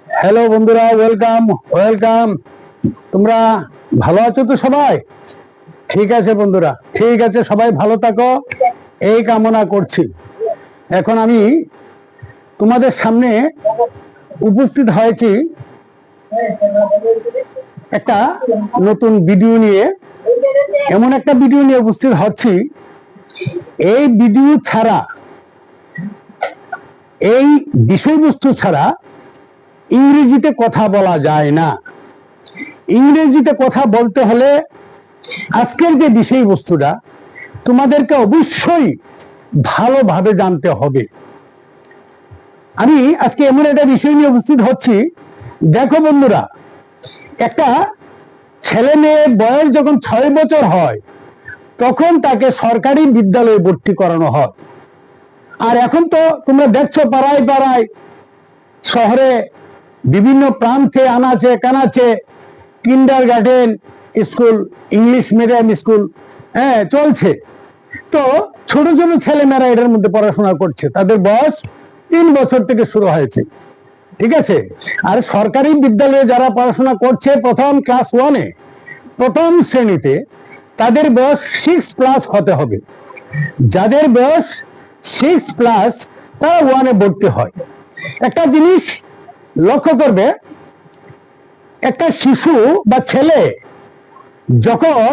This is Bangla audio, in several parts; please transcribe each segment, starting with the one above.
হ্যালো বন্ধুরা, ওয়েলকাম ওয়েলকাম। তোমরা ভালো আছো তো সবাই? ঠিক আছে বন্ধুরা, ঠিক আছে, সবাই ভালো থাকো এই কামনা করছি। এখন আমি তোমাদের সামনে উপস্থিত হয়েছি একটা নতুন ভিডিও নিয়ে। এমন একটা ভিডিও নিয়ে উপস্থিত হচ্ছি, এই ভিডিও ছাড়া, এই বিষয়বস্তু ছাড়া ইংরেজিতে কথা বলা যায় না। ইংরেজিতে কথা বলতে হলে আজকের যে বিষয়বস্তুটা তোমাদেরকে অবশ্যই ভালোভাবে জানতে হবে। আমি আজকে এমন একটা বিষয় নিয়ে উপস্থিত হচ্ছি। দেখো বন্ধুরা, একটা ছেলে মেয়ের বয়স যখন 6 বছর হয় তখন তাকে সরকারি বিদ্যালয়ে ভর্তি করানো হয়। আর এখন তো তোমরা দেখছো পাড়ায় পাড়ায়, শহরে বিভিন্ন প্রান্তে আনাচে কানাচে kindergarten school, English medium school চলছে। তো ছোট ছোট ছেলেমেয়েরা এটার মধ্যে পড়াশোনা করছে, তাদের বয়স 3 বছর থেকে শুরু হয়েছে, ঠিক আছে। আর সরকারি বিদ্যালয়ে যারা পড়াশোনা করছে প্রথম ক্লাস 1-এ, প্রথম শ্রেণীতে, তাদের বয়স 6+ হতে হবে। যাদের বয়স 6+, তারা 1-এ ভর্তি হয়। একটা জিনিস লক্ষ্য করবে, একটা শিশু বা ছেলে যখন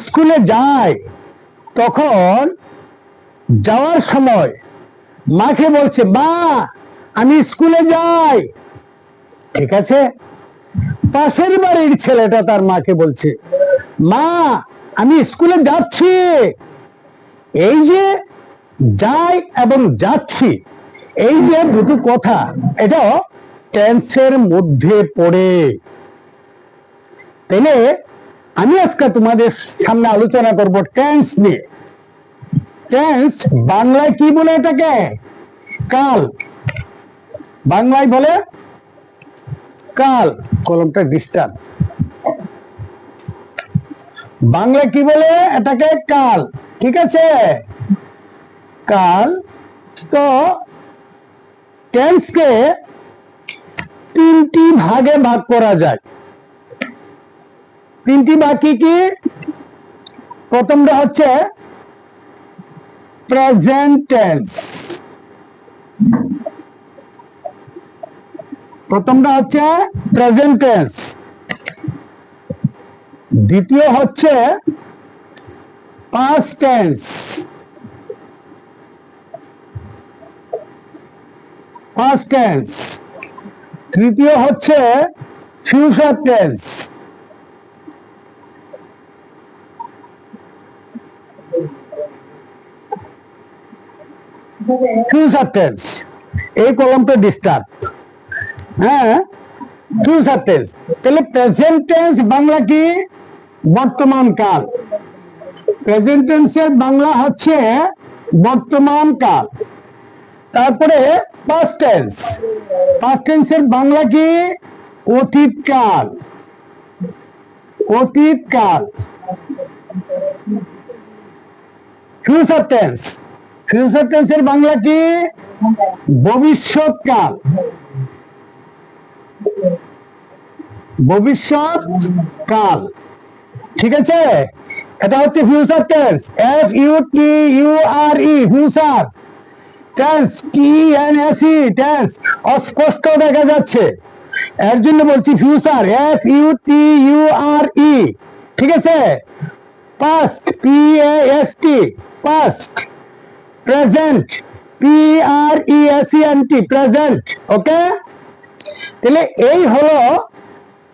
স্কুলে যায় তখন যাওয়ার সময় মাকে বলছে, মা আমি স্কুলে যাই, ঠিক আছে। পাশের বাড়ির ছেলেটা তার মাকে বলছে, মা আমি স্কুলে যাচ্ছি। এই যে যাই এবং যাচ্ছি, এই যে দুটো কথা, এটা টেন্সের মধ্যে পড়ে। তাইলে আমি আজকে তোমাদের সামনে আলোচনা করব টেন্স নিয়ে। টেন্স বাংলায় কি বলে এটাকে? কাল। বাংলায় বলে কাল। কলমটা ডিস্টার্ব। বাংলায় কি বলে এটাকে? কাল, ঠিক আছে, কাল। তো টেন্সকে 3টি ভাগে ভাগ করা যায়। 3টি ভাগ কি কি? প্রথমটা হচ্ছে প্রেজেন্ট টেন্স। প্রথমটা হচ্ছে প্রেজেন্ট টেন্স। দ্বিতীয় হচ্ছে পাস্ট টেন্স। Past tense. তৃতীয় হচ্ছে ফিউচার টেন্স। Future tense. এই কলমটা ডিস্টার্ব। হ্যাঁ, ফিউচার টেন্স। তাহলে প্রেজেন্ট টেন্স বাংলা কি? বর্তমান কাল। প্রেজেন্ট টেন্সের বাংলা হচ্ছে বর্তমান কাল। তারপরে পাস্ট টেন্স। পাস্ট টেন্সের বাংলা কি? অতীত কাল। অতীত কাল। Future tense. ফিউচার টেন্সের বাংলা কি? ভবিষ্যৎ কাল। ভবিষ্যৎ কাল, ঠিক আছে। এটা হচ্ছে future tense. FUTURE, future tense. TNSE, tense. অস্পষ্ট দেখা যাচ্ছে, এর জন্য বলছি ফিউচার, FUTURE, ঠিক আছে। Past, PAST, past. Present, PRESENT, present. Okay, তাহলে এই হলো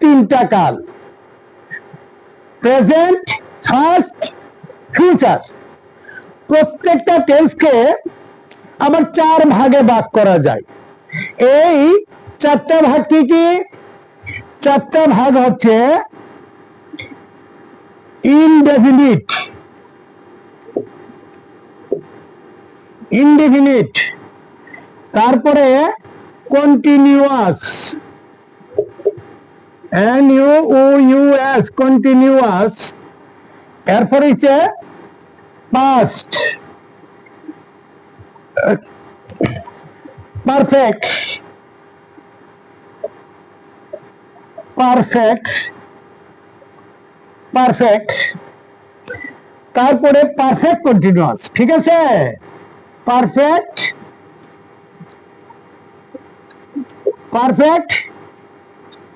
3টা কাল: প্রেজেন্ট, পাস্ট, ফিউচার। প্রত্যেকটা টেন্সকে আবার 4 ভাগে ভাগ করা যায়। এই 4টা ভাগ কি কি? 4টা ভাগ হচ্ছে ইনডেফিনিট, ইনডেফিনিট, তারপরে কন্টিনিউয়াস, NUOUS, কন্টিনিউয়াস, এরপর হচ্ছে পাস্ট, পারফেক্ট, পারফেক্ট, পারফেক্ট, তারপরে পারফেক্ট কন্টিনিউয়াস, ঠিক আছে, পারফেক্ট, পারফেক্ট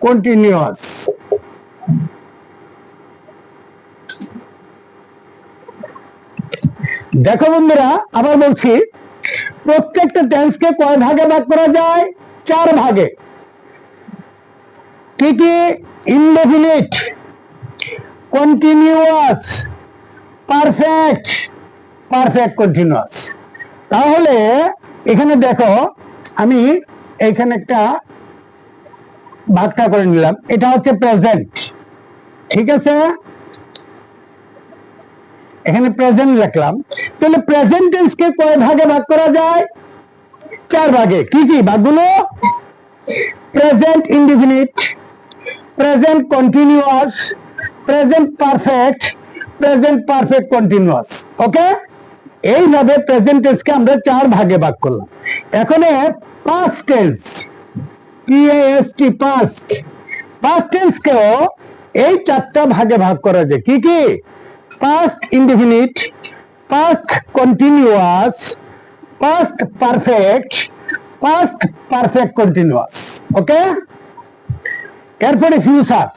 কন্টিনিউয়াস। দেখো বন্ধুরা, আবার বলছি, প্রত্যেকটা টেন্সকে কয় ভাগে ভাগ করা যায়? 4 ভাগে। কি কি? Indefinite, continuous, perfect, perfect continuous. তাহলে এখানে দেখো, আমি এইখানে একটা ভাগটা করে নিলাম, এটা হচ্ছে প্রেজেন্ট, ঠিক আছে, এখানে প্রেজেন্ট লিখলাম। তাহলে প্রেজেন্ট টেন্সকে কয় ভাগে ভাগ করা যায়? 4 ভাগে। কি কি ভাগগুলো? Present indefinite, present continuous, present perfect, present perfect continuous. Okay, এইভাবে প্রেজেন্ট টেন্সকে আমরা 4 ভাগে ভাগ করলাম। এখন past tense, PAST, past, past টেন্সকেও এই 4টা ভাগে ভাগ করা যায়। কি কি? Past indefinite, past continuous, past perfect, past perfect continuous. Okay, এরপরে ফিউচার,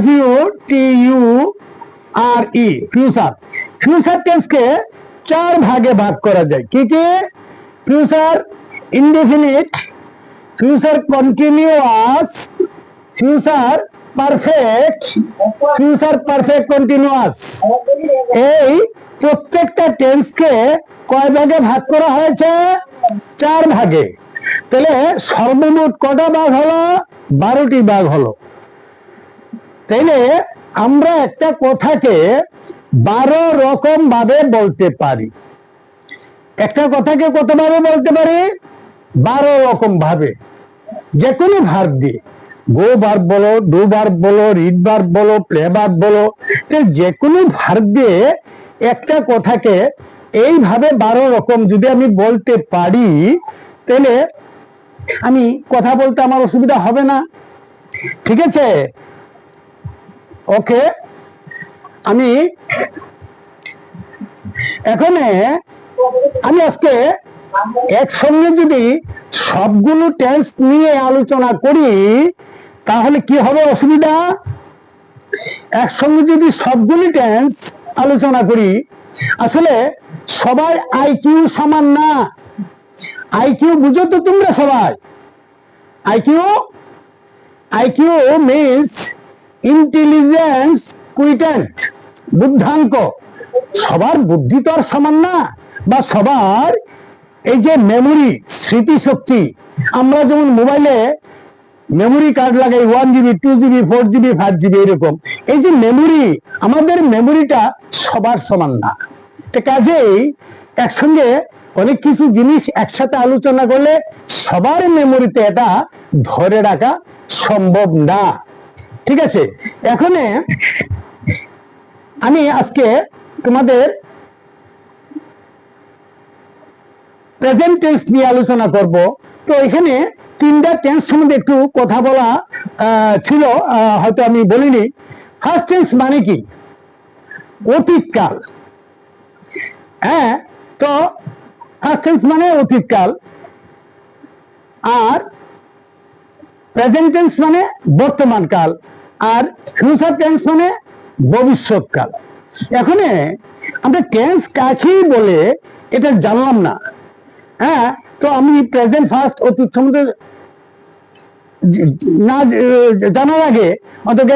FUTURE, ফিউচার। ফিউচার টেন্সকে 4 ভাগে ভাগ করা যায়। কি কি? Future indefinite, future continuous, future perfect, future perfect continuous. এই প্রত্যেকটা টেন্সকে কয় ভাগে ভাগ করা হয়েছে? 4 ভাগে। তাহলে সর্বমোট কটা ভাগ হলো? 12টি ভাগ হলো। তাইলে আমরা একটা কথাকে 12 রকম ভাবে বলতে পারি। একটা কথাকে কতভাবে বলতে পারি? 12 রকম ভাবে, যে কোনো ভার্ব দিয়ে। গো ভার্ব বলো, ডু ভার্ব বলো, রিড ভার্ব বলো, প্লে ভার্ব বলো, যে কোনো ভার্ব দিয়ে একটা কথাকে এইভাবে 12 রকম যদি আমি বলতে পারি, তাহলে আমি কথা বলতে আমার অসুবিধা হবে না, ঠিক আছে। ওকে, আমি এখানে আমি আজকে একসঙ্গে যদি সবগুলো টেন্স নিয়ে আলোচনা করি, তাহলে কি হবে অসুবিধা? একসঙ্গে যদি সবগুলি টেন্স আলোচনা করি, আসলে সবাই আইকিউ সমান না। আইকিউ বুঝো তো তোমরা সবাই? IQ, IQ means intelligence quotient, বুদ্ধাঙ্ক। সবার বুদ্ধি তো আর সমান না, বা সবার এই যে মেমোরি, স্মৃতিশক্তি, আমরা যেমন মোবাইলে মেমোরি কার্ড লাগাই 1 GB, 2 GB, 4 GB, 5 GB, এরকম। এই যে মেমোরি, আমাদের মেমোরিটা সবার সমান না। কাজেই একসঙ্গে অনেক কিছু জিনিস একসাথে আলোচনা করলে সবার মেমোরিতে এটা ধরে রাখা সম্ভব না, ঠিক আছে। এখন আমি আজকে তোমাদের প্রেজেন্ট টেন্স নিয়ে আলোচনা করব। তো এখানে 3টা টেন্স সম্বন্ধে একটু কথা বলা ছিল, হয়তো আমি বলিনি। ফার্স্ট টেন্স মানে কি? অতীতকাল। হ্যাঁ, তো ফার্স্ট টেন্স মানে অতীতকাল, আর প্রেজেন্ট টেন্স মানে বর্তমান কাল, আর ফিউচার টেন্স মানে ভবিষ্যৎকাল। এখন আমরা টেন্স কাকেই বলে এটা জানলাম না। হ্যাঁ, তো আমি প্রেজেন্ট, ফার্স্ট, অতীত সম্বন্ধে না জানার আগে অন্তত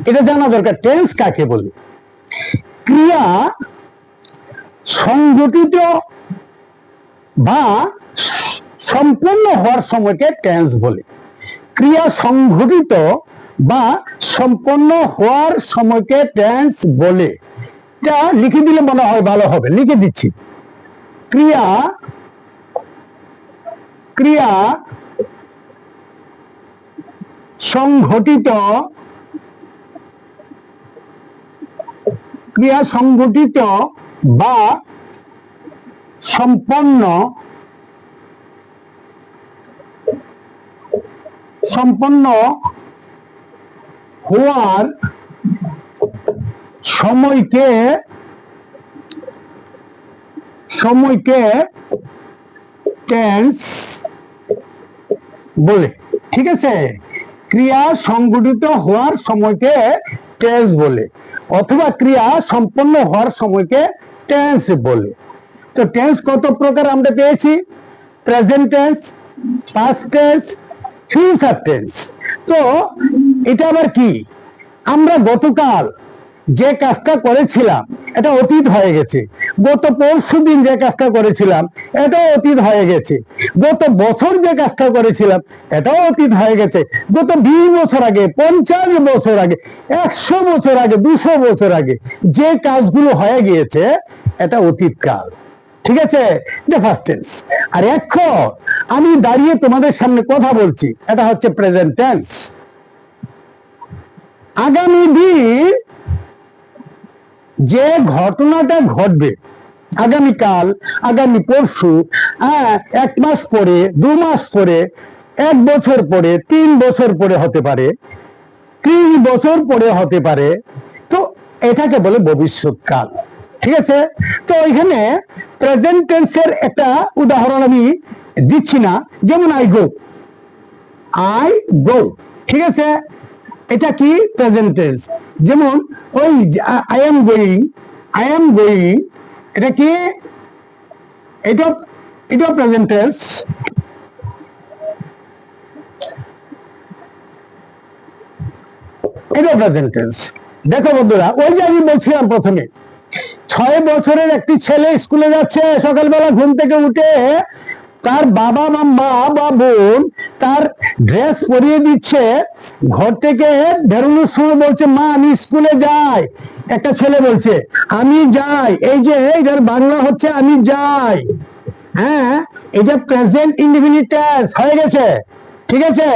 এটা জানা দরকার, টেন্স কাকে বলে। ক্রিয়া সংঘটিত বা সম্পূর্ণ হওয়ার সময়কে টেন্স বলে। ক্রিয়া সংঘটিত বা সম্পন্ন হওয়ার সময়কে টেন্স বলে। এটা লিখে দিলে মনে হয় ভালো হবে, লিখে দিচ্ছি। ক্রিয়া, ক্রিয়া সংঘটিত, ক্রিয়া সংঘটিত বা সম্পন্ন, সম্পন্ন হওয়ার সময়কে টেন্স বলে। ঠিক আছে, ক্রিয়া সংঘটিত হওয়ার সময়কে টেন্স বলে, অথবা ক্রিয়া সম্পন্ন হওয়ার সময়কে টেন্স বলে। তো টেন্স কত প্রকার আমরা পেয়েছি? Present tense, past tense, future tense. তো এটা আবার কি? আমরা গতকাল যে কাজটা করেছিলাম এটা অতীত হয়ে গেছে, গত পরশুদিন যে কাজটা করেছিলাম এটাও অতীত হয়ে গেছে, গত বছর যে কাজটা করেছিলাম এটাও অতীত হয়ে গেছে, গত 20 বছর আগে, 50 বছর আগে, 100 বছর আগে, 200 বছর আগে যে কাজগুলো হয়ে গিয়েছে এটা অতীত কাল। ঠিক আছে, এটা ফার্স্ট টেন্স। আর এখন আমি দাঁড়িয়ে তোমাদের সামনে কথা বলছি, এটা হচ্ছে প্রেজেন্ট টেন্স। আগামী দিন যে ঘটনাটা ঘটবে, আগামীকাল, আগামী পরশু, 1 মাস পরে, 2 মাস পরে, 1 বছর পরে, 3 বছর পরে হতে পারে, 30 বছর পরে হতে পারে, তো এটাকে বলে ভবিষ্যৎকাল। ঠিক আছে, তো এখানে প্রেজেন্ট টেন্সের একটা উদাহরণ আমি দিচ্ছি না, যেমন আই গো, ঠিক আছে, এটা কি? Present tense. যেমন ওই আই এম গোয়িং, এটা কি? এটা প্রেজেন্ট টেন্স। এটা প্রেজেন্ট টেন্স। দেখো বন্ধুরা, ওই যে আমি বলছিলাম প্রথমে, 6 বছরের একটি ছেলে স্কুলে যাচ্ছে, সকালবেলা ঘুম থেকে উঠে তার বাবা বা মা বা বোন তার ড্রেস পরিয়ে দিচ্ছে, ঘর থেকে বেরোনোর সময় বলছে, মা আমি স্কুলে যাই। একটা ছেলে বলছে আমি যাই, এই যে এটার বাংলা হচ্ছে আমি যাই। হ্যাঁ, এটা প্রেজেন্ট ইনডিফিনিট টেন্স হয়ে গেছে। ঠিক আছে,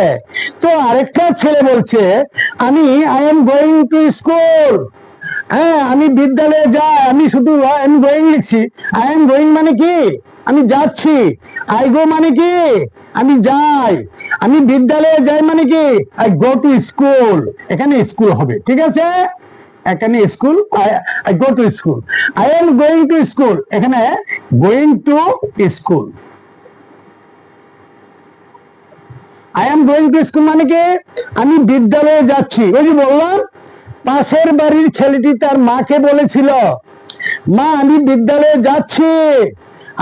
তো আরেকটা ছেলে বলছে I am going to school. হ্যাঁ, আমি বিদ্যালয়ে যাই, আমি শুধু আই এম গোয়িং লিখছি। আই এম গোয়িং মানে কি? আমি যাচ্ছি। আই গো মানে কি? আমি যাই। আমি বিদ্যালয়ে যাই মানে কি? I go to school. এখানে স্কুল হবে। ঠিক আছে, এখানে school, I go to school. I am going to school, এখানে going to school. I am going to school মানে কি? আমি বিদ্যালয়ে যাচ্ছি। ওই যে বললাম, পাশের বাড়ির ছেলেটি তার মাকে বলেছিল, মা আমি বিদ্যালয়ে যাচ্ছি,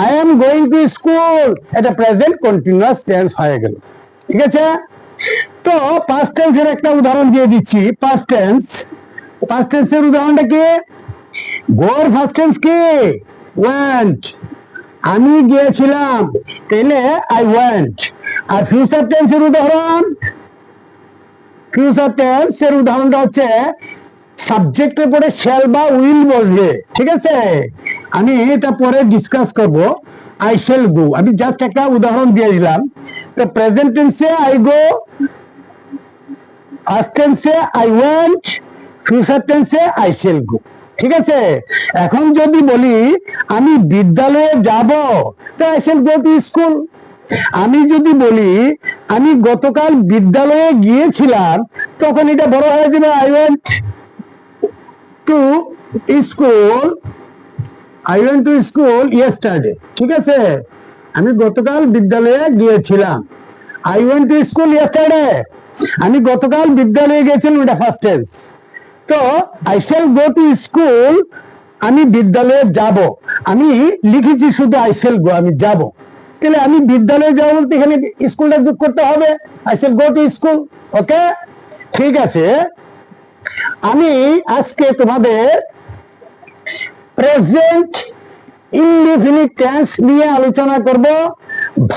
I am going to school. এটা প্রেজেন্ট কন্টিনিউয়াস টেন্স হয়ে গেল। ঠিক আছে, তো পাস্ট টেন্সের একটা উদাহরণ দিয়ে দিচ্ছি। পাস্ট টেন্সের উদাহরণটা কি? গোর ফার্স্ট টেন্স কি? ওয়েন্ট। আমি গিয়েছিলাম, তাহলে আই ওয়েন্ট। আর ফিউচার টেন্সের উদাহরণটা হচ্ছে সাবজেক্টের পরে শ্যাল বা উইল বসবে। ঠিক আছে, আমি এটা পরে ডিসকাস করব। আই শ্যাল গো, আমি জাস্ট একটা উদাহরণ দিয়ে দিলাম। তো প্রেজেন্ট টেন্সে আই গো, পাস্ট টেন্সে আই ওয়েন্ট, ফিউচার টেন্সে আই শ্যাল গো। ঠিক আছে, এখন যদি বলি আমি বিদ্যালয়ে যাব, তো I shall go to school. আমি যদি বলি আমি গতকাল বিদ্যালয়ে গিয়েছিলাম, তখন এটা বড় হয়ে যাবে I went to school, yesterday. ঠিক আছে, আমি গতকাল বিদ্যালয়ে গিয়েছিলাম, I went to school yesterday. আমি গতকাল বিদ্যালয়ে গিয়েছিলাম, এটা ফার্স্ট টেন্স। তো I shall go to school, আমি বিদ্যালয়ে যাব। আমি লিখেছি শুধু আই শ্যাল গো, আমি যাব। তাহলে আমি বিদ্যালয়ে যাবো বলতে এখানে স্কুলটা যোগ করতে হবে, I shall go to school. Okay, ঠিক আছে। আমি আজকে তোমাদের প্রেজেন্ট ইনডিফিনিট টেন্স নিয়ে আলোচনা করব।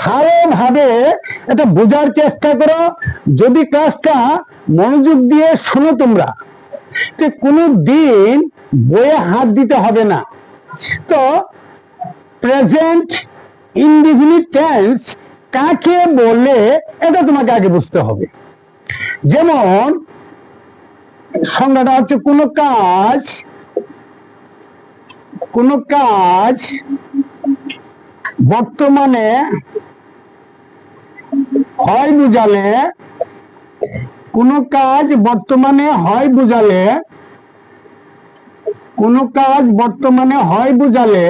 ভালোভাবে এটা বোঝার চেষ্টা করো। যদি ক্লাসটা মনোযোগ দিয়ে শুনো তোমরা, তো কোনো দিন বইয়ে হাত দিতে হবে না। তো প্রেজেন্ট ইনডিফিনিট টেন্স কাকে বলে এটা তোমাকে আগে বুঝতে হবে। যেমন সংজ্ঞাটা হচ্ছে কোনো কাজ বর্তমানে হয় বুঝালে কোন কাজ বর্তমানে হয় বুঝালে, কোন কাজ বর্তমানে হয় বুঝালে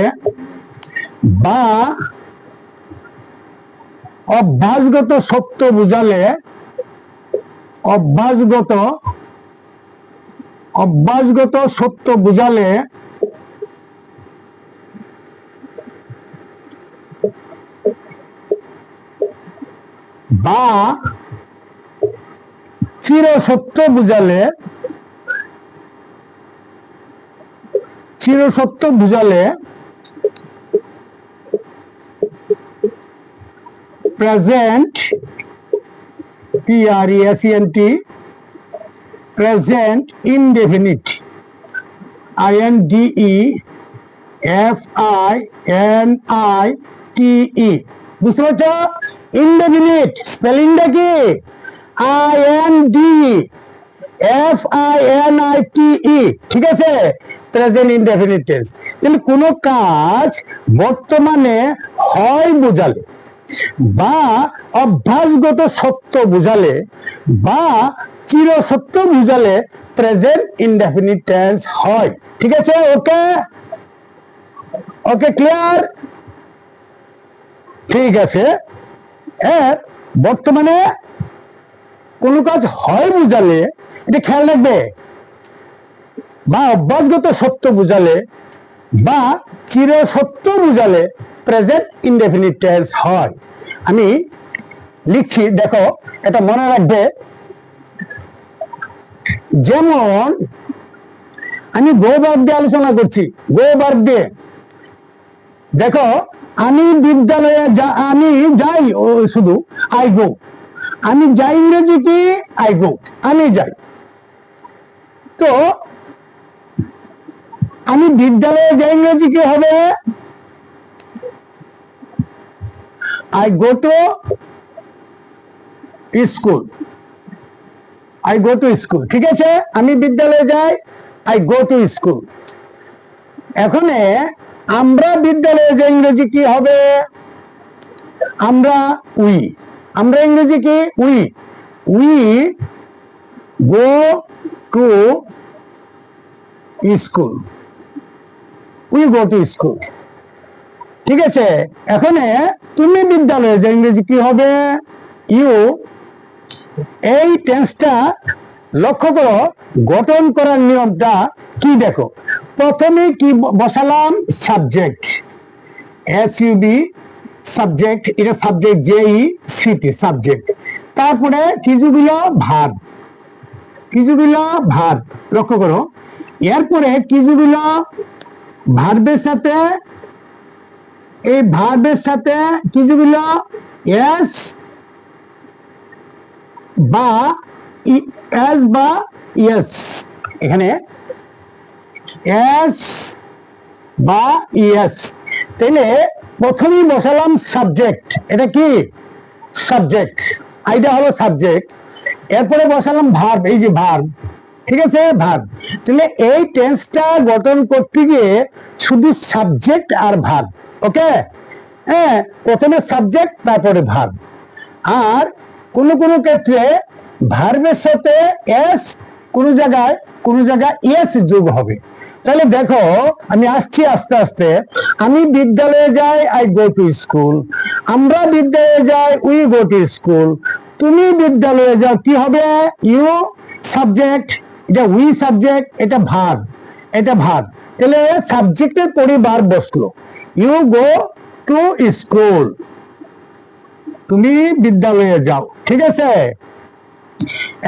বা অভ্যাসগত সত্য বুঝালে, অভ্যাসগত সত্য বুঝালে বা চিরসত্য বুঝালে, চিরসত্য বুঝালে present, PRESENT, present indefinite, INDEFINITE, বুঝতে পারছো? ইনডেফিনিট স্পেলিংটা কি? INDEFINITE, ঠিক আছে? Present indefinite tense. তাহলে কোনো কাজ বর্তমানে হয় বোঝালে বা অভ্যাসগত সত্য বুঝালে বা চিরসত্য বুঝালে প্রেজেন্ট ইনডেফিনিট টেন্স হয়। ঠিক আছে? ওকে, ওকে, ক্লিয়ার? ঠিক আছে। বর্তমানে কোন কাজ হয় বুঝালে, এটা খেয়াল রাখবে, বা অভ্যাসগত সত্য বুঝালে বা চিরসত্য বুঝালে প্রেজেন্ট ইনডেফিনিট টেন্স হয়। আমি লিখছি, দেখো, এটা মনে রাখবে। যেমন আমি গো ভার্ব দিয়ে আলোচনা করছি, গো ভার্ব দিয়ে। দেখো, আমি বিদ্যালয়ে আমি যাই, শুধু আই গো। আমি যাই ইংরেজি কি? আই গো, আমি যাই। তো আমি বিদ্যালয়ে যাই ইংরেজি কি হবে? I go to school, I go to school. ঠিক আছে? আমি বিদ্যালয়ে যাই, আই গো টু স্কুল। এখন আমরা বিদ্যালয়ে যাই ইংরেজি কি হবে? আমরা উই, আমরা ইংরেজি কি? We, we go to school, we go to school. ঠিক আছে? এখন তুমি বিদ্যালয়ে যাই ইংরেজি কি হবে? ইউ। এই টেন্সটা লক্ষ্য করো, গঠন করার নিয়মটা কি দেখো। প্রথমে কি বসালাম? সাবজেক্ট, SUB, সাবজেক্ট, এটা সাবজেক্ট, JECT, সাবজেক্ট। তারপরে কিছুগুলো ভার্ব, কিছুগুলো ভার্ব, লক্ষ্য করো। এরপরে কিছুগুলো ভার্বের সাথে, এই ভার্বের সাথে কিছুগুলো এস বা ইয়েস, এখানে এস বা ইয়েস। তাহলে প্রথমেই বসালাম সাবজেক্ট, এটা কি? সাবজেক্ট, এইটা হলো সাবজেক্ট। এরপরে বসালাম ভার্ব, এই যে ভার্ব। ঠিক আছে? ভার্ব। তাহলে এই টেন্সটা গঠন করতে গিয়ে শুধু সাবজেক্ট আর ভার্ব। ওকে? প্রথমে সাবজেক্ট, তারপরে ভার্ব। আর কোন কোন ক্ষেত্রে ভার্বের সাথে এস, কোন জায়গায় এস যোগ হবে। তাহলে দেখো, আমি আসছি আস্তে আস্তে। আমি বিদ্যালয়ে যাই, আই গো টু স্কুল। আমরা বিদ্যালয়ে যাই, উই গো টু স্কুল। তুমি বিদ্যালয়ে যাও, কি হবে? ইউ সাবজেক্ট, এটা উই সাবজেক্ট, এটা ভার্ব, এটা ভার্ব। তাহলে সাবজেক্টের পরে ভার্ব বসলো, ইউ গো টু স্কুল, তুমি বিদ্যালয়ে যাও। ঠিক আছে?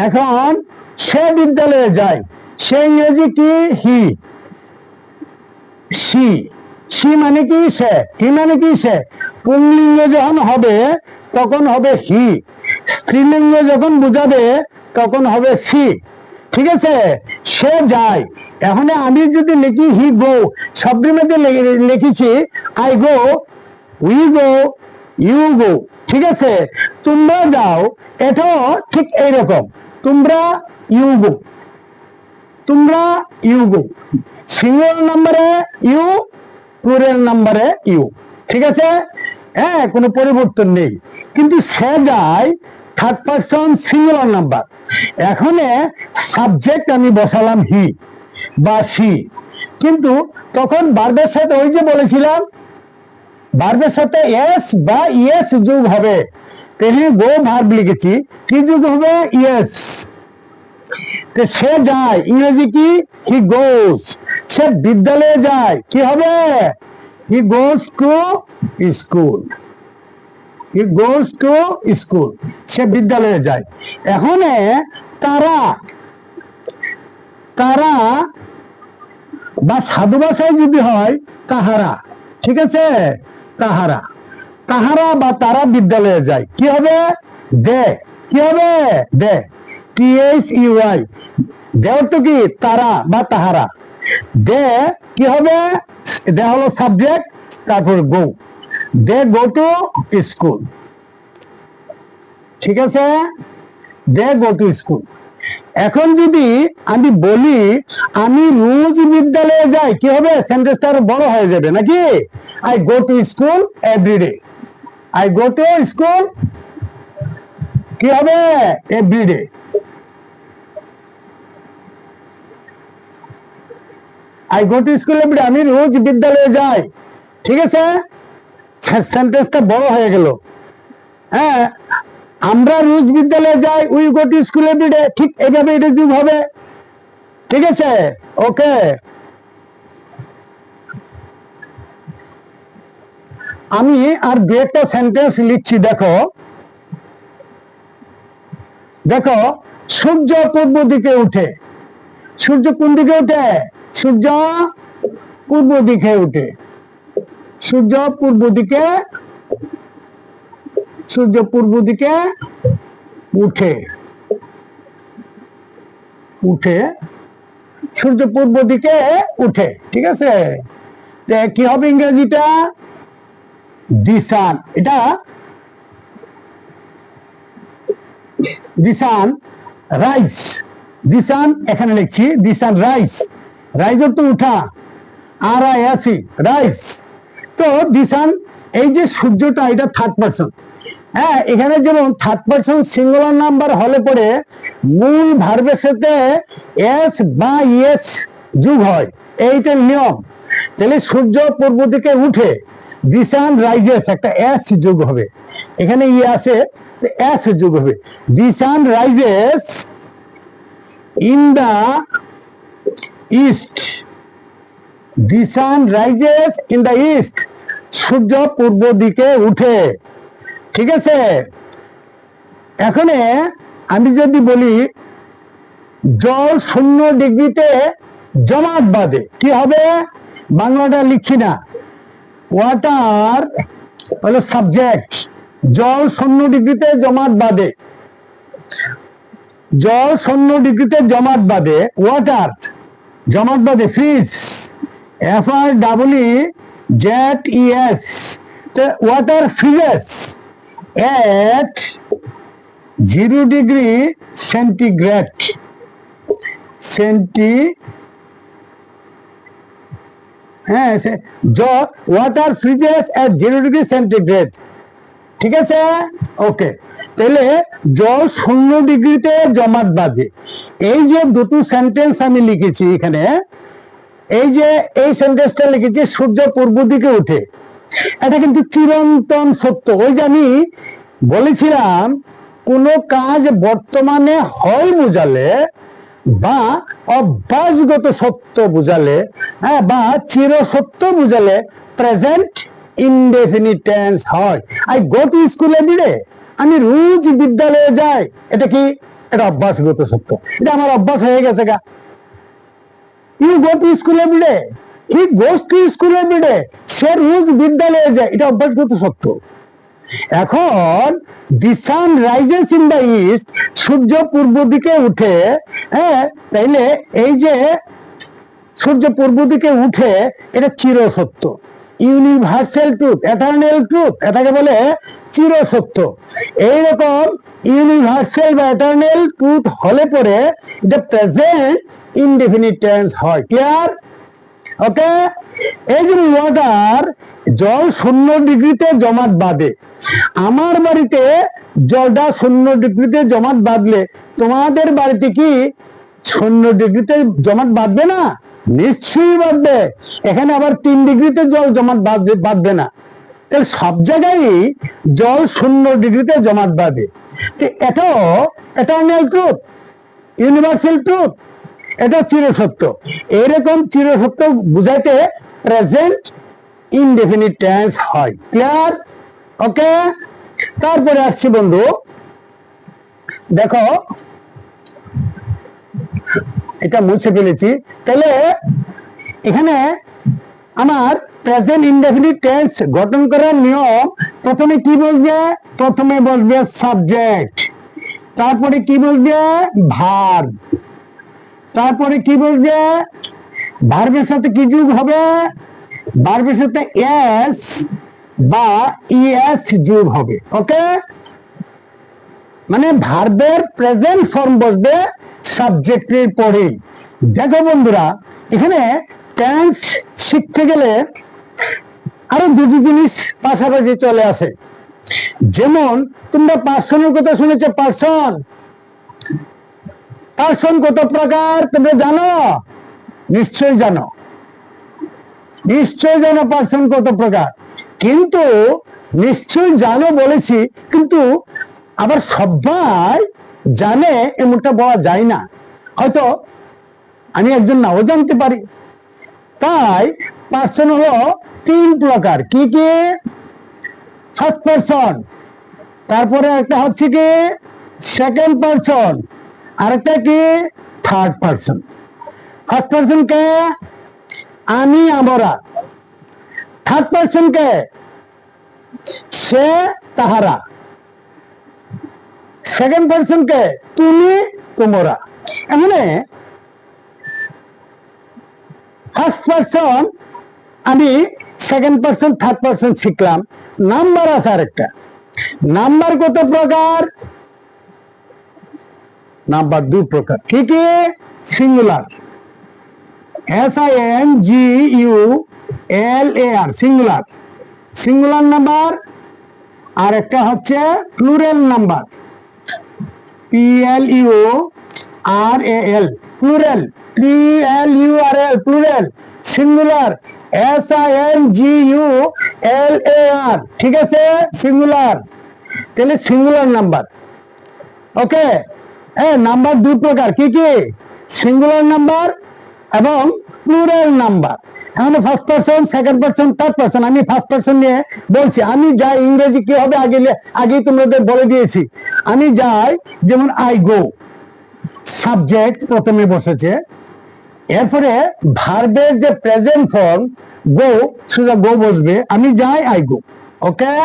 এখন সে বিদ্যালয়ে যায়, সে ইংরেজি কি? হি, সি। সি মানে কি? সে। হি মানে কি? সে। পুংলিঙ্গ যখন হবে তখন হবে হি, স্ত্রীলিঙ্গ যখন বুঝাবে তখন হবে সি। ঠিক আছে? সে যায়। এখন আমি যদি লিখি হি গো, শব্দের মধ্যে লিখেছি I go, we go, you go. ঠিক আছে? তোমরা যাও, এটাও ঠিক এইরকম, তোমরা ইউ গো, তোমরা ইউ গো। সিঙ্গুলার নাম্বারে ইউ, প্লুরাল নাম্বারে ইউ। ঠিক আছে? কোনো পরিবর্তন নেই। কিন্তু সে যায়, থার্ড পারসন সিঙ্গুলার নাম্বার। এখানে সাবজেক্ট আমি বসালাম হি বা সি, কিন্তু তখন ভার্বের সাথে ওই যে বলেছিলাম ভার্বের সাথে এস বা ইয়েস যোগ হবে, তেমনি গো ভার্ব লিখেছি, কি যোগ হবে? ইয়েস। সে যায়, ইংরেজি কি? হি গোস। সে বিদ্যালয়ে যায়, কি হবে? He goes to school. He goes to school. সে বিদ্যালয়ে যায়। এখন তারা, তারা বা সাধু ভাষায় যদি হয় তাহারা, ঠিক আছে? তাহারা, তাহারা বা তারা বিদ্যালয়ে যায়, কি হবে? দে। কি হবে? দে। THEY। দে অর্থ কি? তারা বা তাহারা। দে কি হবে? দে হলো সাবজেক্ট, তারপর গো। দে গো টু স্কুল, ঠিক আছে? দে গো টু স্কুল। এখন যদি আমি বলি আমি রোজ বিদ্যালয়ে যাই, কি হবে? সেন্টেন্সটা আরো বড় হয়ে যাবে নাকি? I go to school every day. I go to school, কি হবে? Every day. I go to school every day, আমি রোজ বিদ্যালয়ে যাই, ঠিক আছে? সেন্টেন্সটা বড় হয়ে গেল। হ্যাঁ, আমরা রোজ বিদ্যালয়ে যাই, we go to school every day, ঠিক এইভাবে এটা যোগ হবে, ঠিক আছে? ওকে। আমি আর দু একটা সেন্টেন্স লিখছি, দেখো। দেখো, সূর্য পূর্ব দিকে উঠে। সূর্য কোন দিকে উঠে? সূর্য পূর্ব দিকে উঠে। সূর্য পূর্ব দিকে, সূর্য পূর্ব দিকে উঠে। উঠে, সূর্য পূর্ব দিকে উঠে, ঠিক আছে? কি হবে ইংরেজিটা? দি সান। এটা দি সান রাইজ। দি সান এখানে লিখছি, দি সান রাইজ। রাইজ অর্থ উঠা, RISE, রাইজ। তো দি সান, এই যে সূর্যটা, এটা থার্ড পারসন। হ্যাঁ, এখানে যেমন থার্ড পারসন সিঙ্গুলার নাম্বার হলে পরে মূল ভার্বের সাথে এস বা ইয়েস যোগ হয়, এইটা নিয়ম। তাহলে সূর্য পূর্ব দিকে উঠে, দি সান রাইজেস, একটা এস যোগ হবে। এখানে ই আছে, এস যোগ হবে। The sun rises in the east. The sun rises in the east, সূর্য পূর্ব দিকে উঠে, ঠিক আছে? এখন আমি যদি বলি জল 0 ডিগ্রিতে জমাট বাঁধে, কি হবে? বাংলাটা লিখছি না, ওয়াটার হলো সাবজেক্ট। জল 0 ডিগ্রিতে জমাট বাঁধে। জল 0 ডিগ্রিতে জমাট বাঁধে, ওয়াটার জমাট বাঁধে, freeze, FREEZES। Water freezes at 0 degree centigrade. হ্যাঁ, water freezes at 0 degree centigrade, ঠিক আছে? ওকে। তাহলে জল 0 ডিগ্রিতে জমাট বাঁধে। এই যে দুটো সেন্টেন্স আমি লিখেছি এখানে, এই যে এই সেন্টেন্সটা লিখেছি সূর্য পূর্ব দিকে উঠে, এটা কিন্তু চিরন্তন সত্য। ওই যে আমি বলেছিলাম কোন কাজ বর্তমানে হয় বোঝালে বা অভ্যাসগত সত্য বোঝালে, হ্যাঁ, বা চির সত্য বোঝালে প্রেজেন্ট ইনডেফিনিট টেন্স হয়। I go to school every day, আমি রোজ বিদ্যালয়ে যাই, এটা কি? এটা অভ্যাসগত সত্য, এটা আমার অভ্যাস হয়ে গেছে গা। You go to school every day, he goes to school every day, সে রোজ বিদ্যালয়ে যায়, এটা অভ্যাসগত সত্য। এখন the sun rises in the east, সূর্য পূর্ব দিকে উঠে। হ্যাঁ, তাইলে এই যে সূর্য পূর্ব দিকে উঠে, এটা চির সত্য, ইউনিভার্সাল ট্রুথ, এটার্নাল ট্রুথ, এটাকে বলে চির সত্য। এইরকম ইউনিভার্সাল বা এটার্নাল ট্রুথ হলে পরে এটা প্রেজেন্ট ইনডেফিনিট টেন্স হয়। ক্লিয়ার? ওকে। এই যে ওয়াটার, জল 0 ডিগ্রিতে জমাট বাঁধে। আমার বাড়িতে জলটা 0 ডিগ্রিতে জমাট বাঁধলে তোমাদের বাড়িতে কি 0 ডিগ্রিতে জমাট বাঁধবে না? নিশ্চয়ই বাঁধবে। এখানে আবার 3 ডিগ্রিতে জল জমাট বাঁধবে না। তাহলে সব জায়গায় জল 0 ডিগ্রিতে জমাট বাঁধে। এটাও এটার্নাল ট্রুথ, ইউনিভার্সাল ট্রুথ, এটা চিরসত্য। এরকম চিরসত্য বুঝাইতে প্রেজেন্ট ইনডেফিনিট টেন্স হয়। ক্লিয়ার? ওকে। তারপরে আসছি বন্ধু, দেখো এটা মুছে ফেলেছি। তাহলে এখানে আমার প্রেজেন্ট ইনডেফিনিট টেন্স গঠন করার নিয়ম, প্রথমে কি বসবে? প্রথমে বসবে সাবজেক্ট, তারপরে কি বসবে? ভার্ব, তারপরে কি বসবে? ভার্বের সাথে কি যোগ হবে? ভার্বের সাথে এস বা ইএস যোগ হবে। ওকে, মানে ভার্বের প্রেজেন্ট ফর্ম বসবে সাবজেক্টের পরে। দেখো বন্ধুরা, এখানে টেন্স শিখতে গেলে আরো দুটি জিনিস পাশাপাশি চলে আসে। যেমন তোমরা পার্সনের কথা শুনেছো। পার্সন, পার্সন কত প্রকার তোমরা জানো? নিশ্চয় জানো, নিশ্চয় জানো পার্সন কত প্রকার। কিন্তু নিশ্চয় জানো বলেছি, কিন্তু আবার সবাই জানে এমনটা বলা যায় না। হয়তো আমি একজন নাও জানতে পারি। তাই পার্সন হলো 3 প্রকার। কি কি? ফার্স্ট পার্সন, তারপরে একটা হচ্ছে কি সেকেন্ড পার্সন, আরেকটা কি থার্ড পার্সন। ফার্স্ট পার্সন কে? আমি, আমরা। থার্ড পার্সন কে? সে, তাহারা। সেকেন্ড পার্সন কে? তুমি, তোমরা। এখানে ফার্স্ট পার্সন আমি, সেকেন্ড পার্সন, থার্ড পার্সন শিখলাম। নাম্বার আছে আরেকটা। নাম্বার কত প্রকার? নাম্বার 2 প্রকার। কি কি? Singular, SINGULAR, singular, singular number. আর একটা হচ্ছে plural number, PLURAL, plural, PLURAL, plural. Singular, SINGULAR, ঠিক আছে, সিঙ্গুলার। তাহলে সিঙ্গুলার নাম্বার। ওকে, নাম্বার 2 প্রকার। কি কি? সিঙ্গুলার নাম্বার এবং প্লুরাল নাম্বার। এখন first person, second person, third person. আমি ফার্স্ট পার্সন নিয়ে বলছি। আমি যাই, ইংরেজি কি হবে আগেই তোমাদের বলে দিয়েছি। আমি যাই, যেমন আই গো, সাবজেক্ট প্রথমে বসেছে, এরপরে ভার্বের যে প্রেজেন্ট ফর্ম গো, সোজা গো বসবে। আমি যাই, আই গো। ওকে,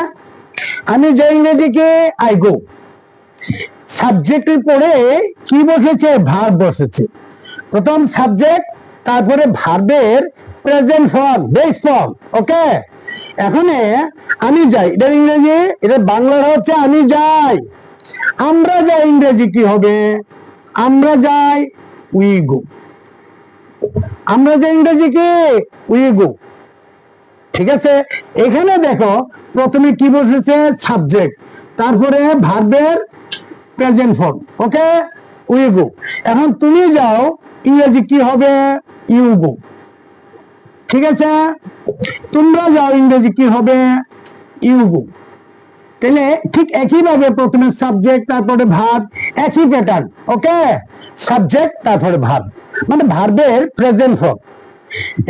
আমি যাই ইংরেজি কি আই গো। সাবজেক্টের পরে কি বসেছে? ভার্ব বসেছে। প্রথম সাবজেক্ট, তারপরে ভার্বের প্রেজেন্ট ফর্ম, বেস ফর্ম। ওকে, এখন আমি যাই, এটা ইংরেজি, এটা বাংলার হচ্ছে আমি যাই। আমরা যাই ইংরেজি কি হবে? আমরা যাই, উই গো। আমরা যাই ইংরেজি কি? We go. ঠিক আছে, এখানে দেখো প্রথমে কি বসেছে? সাবজেক্ট, তারপরে ভার্বের present form. Okay, we go. এখন তুমি যাও ইংরেজি কি হবে? You go. ঠিক আছে, তোমরা যাও ইংরেজি কি হবে? You go. তাহলে ঠিক একইভাবে প্রথমে সাবজেক্ট, তারপরে ভার্ব, একই প্যাটার্ন। ওকে, সাবজেক্ট তারপরে ভার্ব, মানে ভার্বের প্রেজেন্ট ফর্ম।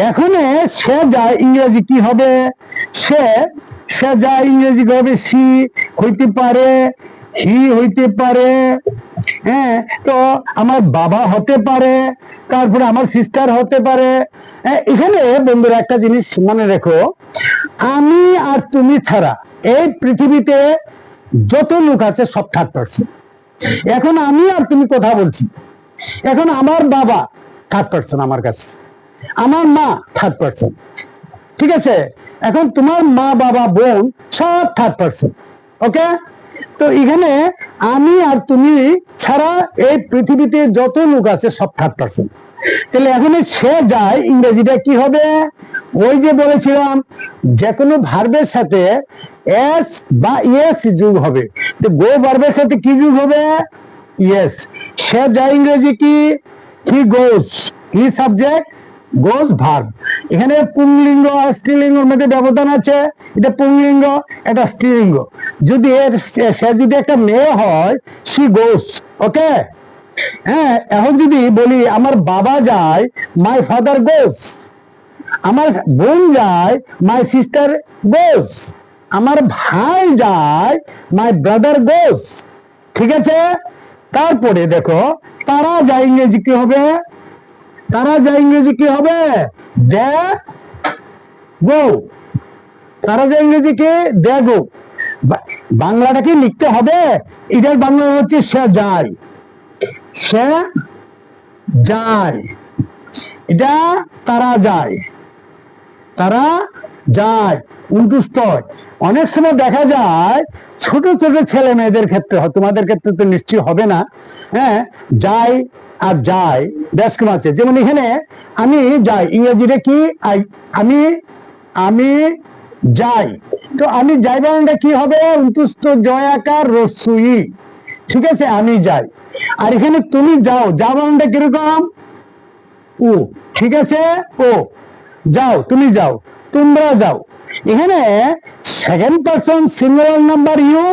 এখন সে যায় ইংরেজি কি হবে? সে যায় ইংরেজি কি হবে? সি হইতে পারে, হি হইতে পারে, হ্যাঁ, তো আমার বাবা হতে পারে, তারপরে আমার সিস্টার হতে পারে। এখানে বন্ধুরা একটা জিনিস মনে রেখো, আমি আর তুমি ছাড়া এই পৃথিবীতে যত লোক আছে সব থার্ড পার্সন। এখন আমি আর তুমি কথা বলছি, এখন আমার বাবা থার্ড পার্সন আমার কাছে, আমার মা থার্ড পার্সন। ঠিক আছে, এখন তোমার মা, বাবা, বোন সব থার্ড পার্সন। ওকে, তো এখানে আমি আর তুমি ছাড়া এই পৃথিবীতে যত লোক আছে সব থার্ড পার্সন। তাহলে এখন সে যায় ইংরেজিটা কি হবে? ওই যে বলেছিলাম যে কোনো ভার্বের সাথে এস বা ইয়েস যোগ হবে, তো গো ভার্বের সাথে কি যোগ হবে? ইয়েস। সে যায় ইংরেজি কি? He goes. He subject, goes verb. এখানে পুংলিঙ্গ আর স্ত্রীলিঙ্গের মধ্যে ব্যবধান আছে, এটা পুংলিঙ্গ, এটা স্ত্রীলিঙ্গ। যদি সে যদি একটা মেয়ে হয়, সি গোস। ওকে, হ্যাঁ। এখন যদি বলি আমার বাবা যায়, মাই ফাদার গোস। আমার বোন যায়, মাই সিস্টার গোস। আমার ভাই যায়, মাই ব্রাদার গোস। ঠিক আছে। তারপরে দেখো তারা যায় ইংরেজি কি হবে? তারা যায় ইংরেজি কি হবে? দে গো। তারা যায় ইংরেজি কি? দে গো। বাংলাটা কি লিখতে হবে? এটার বাংলা হচ্ছে সে যায়। সে যায়, এটা তারা যায়। তারা যায় উন্তুস্তয়। অনেক সময় দেখা যায় ছোট ছোট ছেলে মেয়েদের ক্ষেত্রে, তোমাদের ক্ষেত্রে তো নিশ্চয়ই হবে না, হ্যাঁ, যাই আর যাই বেশ কম আছে। যেমন এখানে আমি যাই, ইংরেজিতে কি? আমি আমি যাই। তো আমি যাই বানানটা কি হবে? উন্তুস্ত জয়াকার রস্যই। ঠিক আছে, আমি যাই। আর এখানে তুমি যাও, যাও বানানটা কিরকম? ও। ঠিক আছে, ও। যাও, তুমি যাও, তোমরা যাও। এখানে second person singular number you,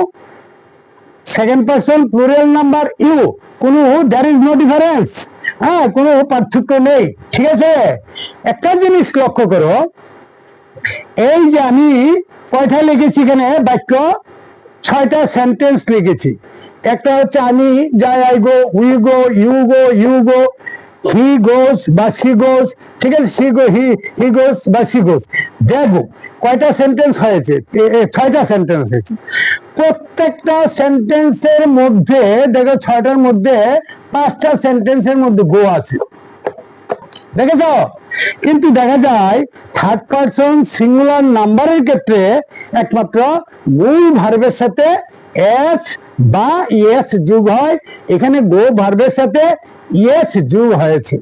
second person plural number you, কোনো দ্যার ইজ নো ডিফারেন্স, হ্যাঁ, কোনো পার্থক্য নেই। ঠিক আছে। একটা জিনিস লক্ষ্য করো, এই যে আমি কয়টা লিখেছি এখানে বাক্য? 6টা সেন্টেন্স লিখেছি। একটা হচ্ছে আমি যাই, I go, we go, you go, he goes বা সি গোস। ঠিক আছে, সি গো, হি গোস বা সি গোস। দেখো কয়টা সেন্টেন্স হয়েছে? 6টা সেন্টেন্স হয়েছে। প্রত্যেকটা সেন্টেন্সের মধ্যে দেখো 6টার মধ্যে 5টা সেন্টেন্সের মধ্যে গো আছে, দেখেছ? কিন্তু দেখা যায় থার্ড পারসন সিঙ্গুলার নাম্বারের ক্ষেত্রে একমাত্র মূল ভার্বের সাথে এস বা ইয়েস যোগ হয়। এখানে গো ভার্বের সাথে ইয়েস যোগ হয়েছে।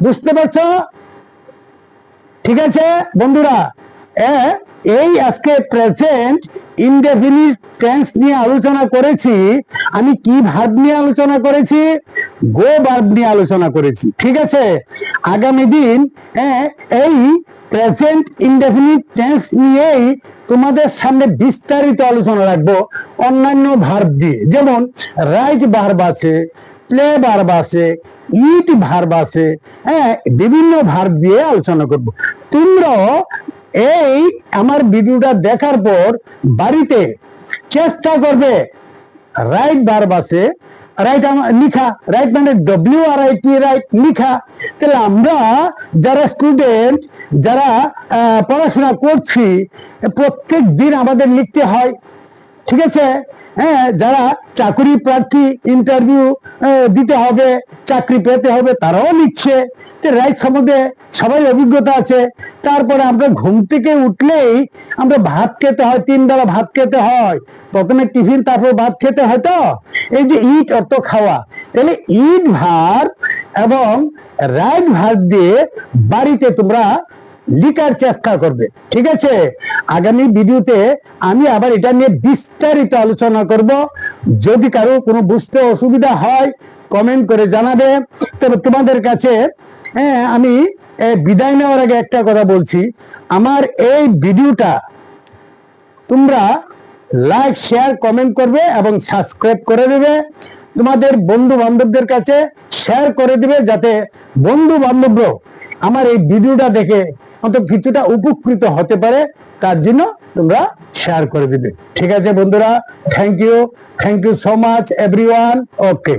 বুঝতে পারছ? ঠিক আছে বন্ধুরা, এই আজকে প্রেজেন্ট ইনডেফিনিট টেন্স নিয়ে আলোচনা করেছি। আমি কি ভার্ব নিয়ে আলোচনা করেছি? গো ভার্ব নিয়ে আলোচনা করেছি। ঠিক আছে। আগামী দিন এই প্রেজেন্ট ইনডেফিনিট টেন্স নিয়েই তোমাদের সামনে বিস্তারিত আলোচনা রাখবো অন্যান্য ভার্ব দিয়ে। যেমন রাইট ভার্ব আছে, প্লে ভার্ব আছে, ইট ভার্ব আছে, হ্যাঁ, বিভিন্ন ভার্ব দিয়ে আলোচনা করব। তোমরা এই আমার ভিডিওটা দেখার পর বাড়িতে চেষ্টা করবে। রাইট ভার্ব আছে, রাইট লিখা, রাইট মানে WRIT, রাইট লিখা। তাহলে আমরা যারা স্টুডেন্ট, যারা পড়াশোনা করছি, প্রত্যেক দিন আমাদের লিখতে হয়। ঠিক আছে। হ্যাঁ, যারা চাকরি প্রার্থী, ইন্টারভিউ দিতে হবে, চাকরি পেতে হবে, তারাও লিখছে। রাইট সম্বন্ধে সবাই অভিজ্ঞতা আছে। তারপরে আমরা ঘুম থেকে উঠলেই আমরা ভাত খেতে হয়, 3 বেলা ভাত খেতে হয়। প্রথমে টিফিন, তারপর ভাত খেতে হয়। তো এই যে ইট অর্থ খাওয়া, তাহলে ইট ভার্ব এবং রাইট ভার্ব দিয়ে বাড়িতে তোমরা লিখার চেষ্টা করবে। ঠিক আছে। আগামী ভিডিওতে আমি আবার এটা নিয়ে বিস্তারিত আলোচনা করব। যদি কারো কোনো বুঝতে অসুবিধা হয় কমেন্ট করে জানাবে। তবে তোমাদের কাছে আমি বিদায় নেওয়ার আগে একটা কথা বলছি, আমার এই ভিডিওটা তোমরা লাইক, শেয়ার, কমেন্ট করবে এবং সাবস্ক্রাইব করে দেবে। তোমাদের বন্ধু বান্ধবদের কাছে শেয়ার করে দিবে, যাতে বন্ধু বান্ধবরাও আমার এই ভিডিওটা দেখে অন্তত কিছুটা উপকৃত হতে পারে। তার জন্য তোমরা শেয়ার করে দিবে। ঠিক আছে বন্ধুরা, thank you so much everyone. Okay.